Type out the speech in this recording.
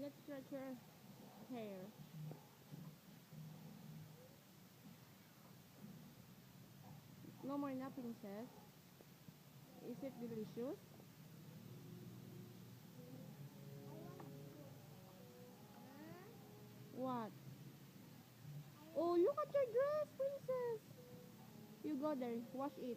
Let's stretch your hair. No more na, princess. Is it delicious? What? Oh, look at your dress, princess. You go there. Wash it.